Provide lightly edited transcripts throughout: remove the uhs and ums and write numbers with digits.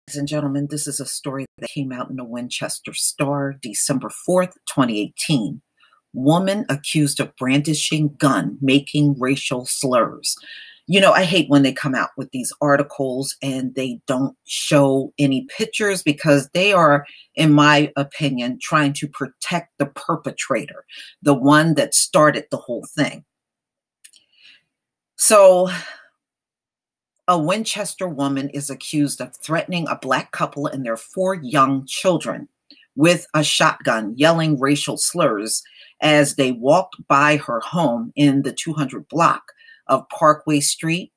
Ladies and gentlemen, this is a story that came out in the Winchester Star, December 4th, 2018. Woman accused of brandishing gun, making racial slurs. You know, I hate when they come out with these articles and they don't show any pictures because they are, in my opinion, trying to protect the perpetrator, the one that started the whole thing. So, a Winchester woman is accused of threatening a Black couple and their 4 young children with a shotgun, yelling racial slurs as they walked by her home in the 200 block of Parkway Street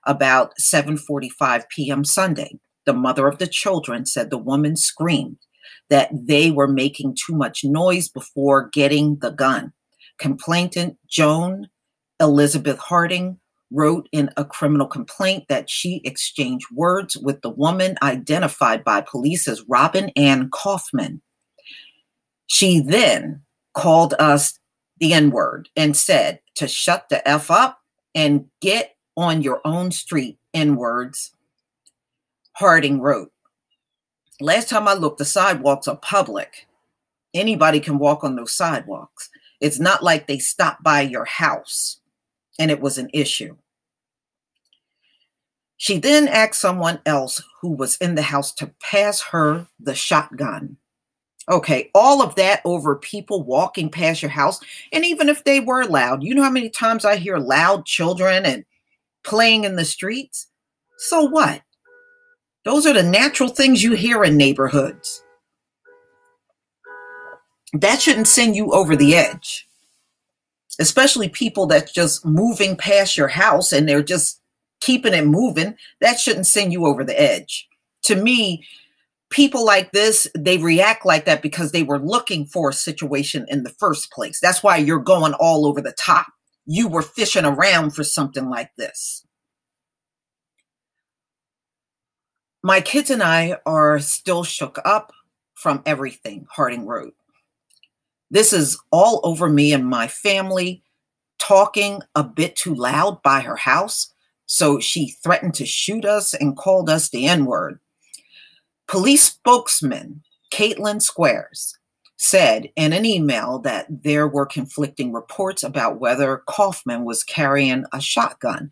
about 7:45 p.m. Sunday. The mother of the children said the woman screamed that they were making too much noise before getting the gun. Complainant Joan Elizabeth Harding wrote in a criminal complaint that she exchanged words with the woman identified by police as Robin Ann Kaufman. She then called us the N-word and said to shut the F up and get on your own street, N-words, Harding wrote. Last time I looked, the sidewalks are public. Anybody can walk on those sidewalks. It's not like they stopped by your house and it was an issue. She then asked someone else who was in the house to pass her the shotgun. Okay, all of that over people walking past your house. And even if they were loud, you know how many times I hear loud children and playing in the streets? So what? Those are the natural things you hear in neighborhoods. That shouldn't send you over the edge. Especially people that's just moving past your house and they're just keeping it moving. That shouldn't send you over the edge. To me, people like this, they react like that because they were looking for a situation in the first place. That's why you're going all over the top. You were fishing around for something like this. My kids and I are still shook up from everything, Harding wrote. This is all over me and my family, talking a bit too loud by her house. So she threatened to shoot us and called us the N-word. Police spokesman Caitlin Squares said in an email that there were conflicting reports about whether Kaufman was carrying a shotgun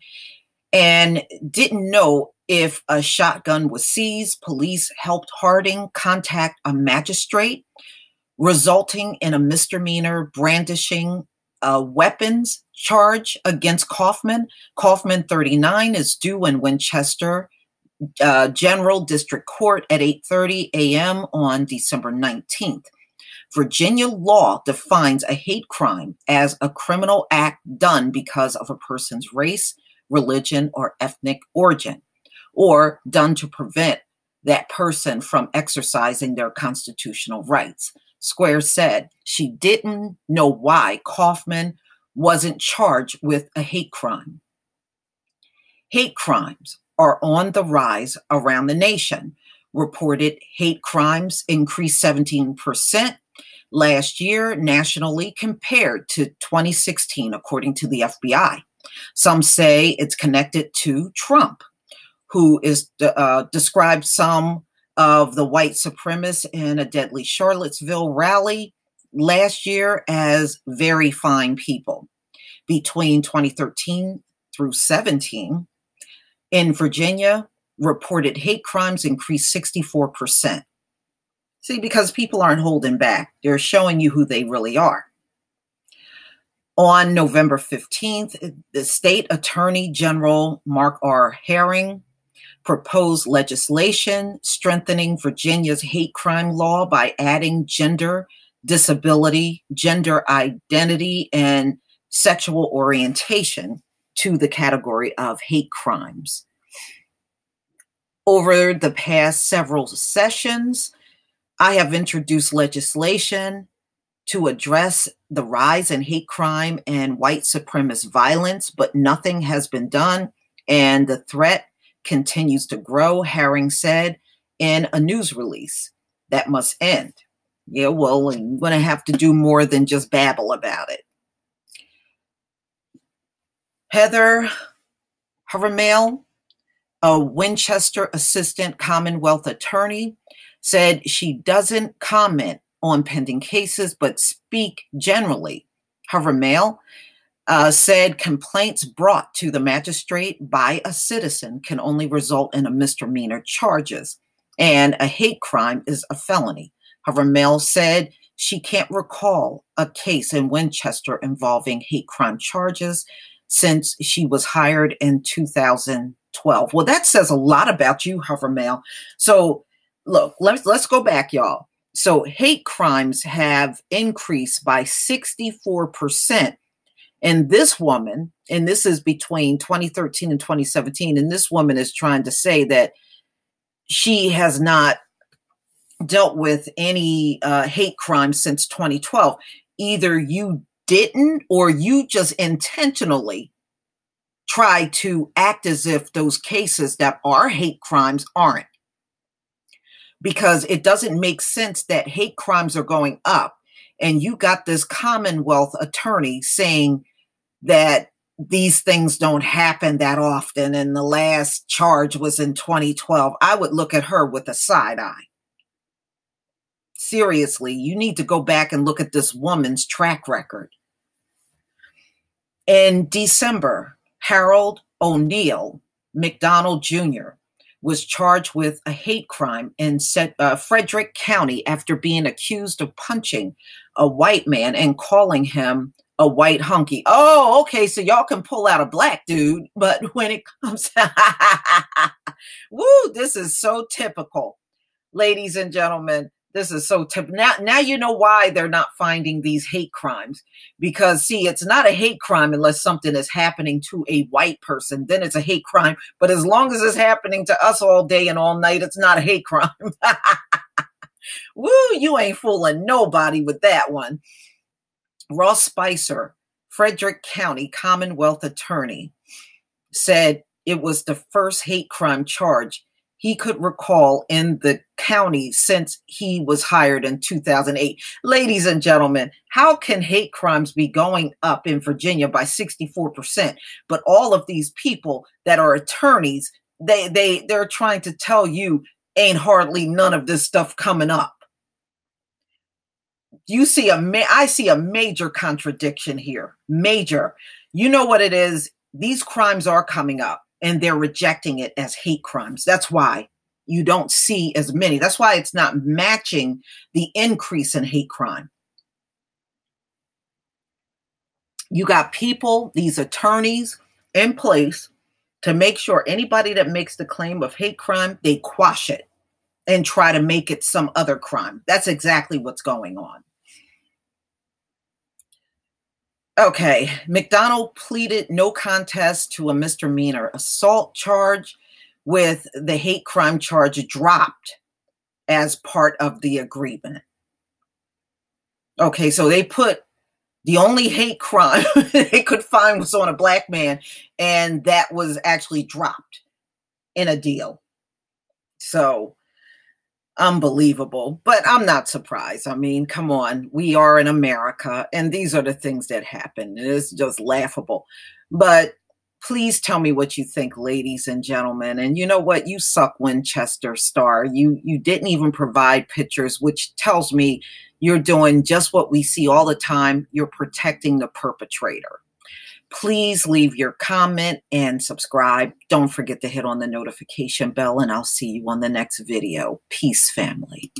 and didn't know if a shotgun was seized. Police helped Harding contact a magistrate, resulting in a misdemeanor brandishing weapons charge against Kaufman. Kaufman, 39, is due in Winchester General District Court at 8:30 a.m. on December 19th. Virginia law defines a hate crime as a criminal act done because of a person's race, religion, or ethnic origin, or done to prevent that person from exercising their constitutional rights. Squares said she didn't know why Kaufman wasn't charged with a hate crime. Hate crimes are on the rise around the nation. Reported hate crimes increased 17% last year nationally compared to 2016, according to the FBI. Some say it's connected to Trump, who is described some of the white supremacists in a deadly Charlottesville rally last year as very fine people. Between 2013 through 17, in Virginia, reported hate crimes increased 64%. See, because people aren't holding back. They're showing you who they really are. On November 15th, the State Attorney General Mark R. Herring proposed legislation strengthening Virginia's hate crime law by adding gender, disability, gender identity, and sexual orientation to the category of hate crimes. Over the past several sessions, I have introduced legislation to address the rise in hate crime and white supremacist violence, but nothing has been done, and the threat continues to grow, Herring said in a news release. That must end. Yeah, well, you're going to have to do more than just babble about it. Heather Havermel a Winchester assistant Commonwealth attorney, said she doesn't comment on pending cases, but speak generally. However, Mail said complaints brought to the magistrate by a citizen can only result in a misdemeanor charges, and a hate crime is a felony. However, Mail said she can't recall a case in Winchester involving hate crime charges since she was hired in 2012. Well, that says a lot about you, Hover Mail. So look, let's go back, y'all. So hate crimes have increased by 64%. And this woman, and this is between 2013 and 2017, and this woman is trying to say that she has not dealt with any hate crimes since 2012. Either you didn't, or you just intentionally try to act as if those cases that are hate crimes aren't. Because it doesn't make sense that hate crimes are going up, and you got this Commonwealth attorney saying that these things don't happen that often, and the last charge was in 2012. I would look at her with a side eye. Seriously, you need to go back and look at this woman's track record. In December, Harold O'Neill McDonald Jr. was charged with a hate crime in Frederick County after being accused of punching a white man and calling him a white hunky. Oh, okay, so y'all can pull out a black dude, but when it comes woo, this is so typical. Ladies and gentlemen, this is so typical. Now you know why they're not finding these hate crimes. Because, see, it's not a hate crime unless something is happening to a white person. Then it's a hate crime. But as long as it's happening to us all day and all night, it's not a hate crime. Woo, you ain't fooling nobody with that one. Ross Spicer, Frederick County Commonwealth attorney, said it was the first hate crime charge he could recall in the county since he was hired in 2008. Ladies and gentlemen, how can hate crimes be going up in Virginia by 64%? But all of these people that are attorneys, they're trying to tell you ain't hardly none of this stuff coming up. You see I see a major contradiction here. Major. You know what it is? These crimes are coming up, and they're rejecting it as hate crimes. That's why you don't see as many. That's why it's not matching the increase in hate crime. You got people, these attorneys in place to make sure anybody that makes the claim of hate crime, they quash it and try to make it some other crime. That's exactly what's going on. Okay, McDonald pleaded no contest to a misdemeanor assault charge, with the hate crime charge dropped as part of the agreement. Okay, so they put the only hate crime they could find was on a black man, and that was actually dropped in a deal. So, unbelievable. But I'm not surprised. I mean, come on. We are in America, and these are the things that happen. It's just laughable. But please tell me what you think, ladies and gentlemen. And you know what? You suck, Winchester Star. You didn't even provide pictures, which tells me you're doing just what we see all the time. You're protecting the perpetrator. Please leave your comment and subscribe. Don't forget to hit on the notification bell, and I'll see you on the next video. Peace, family.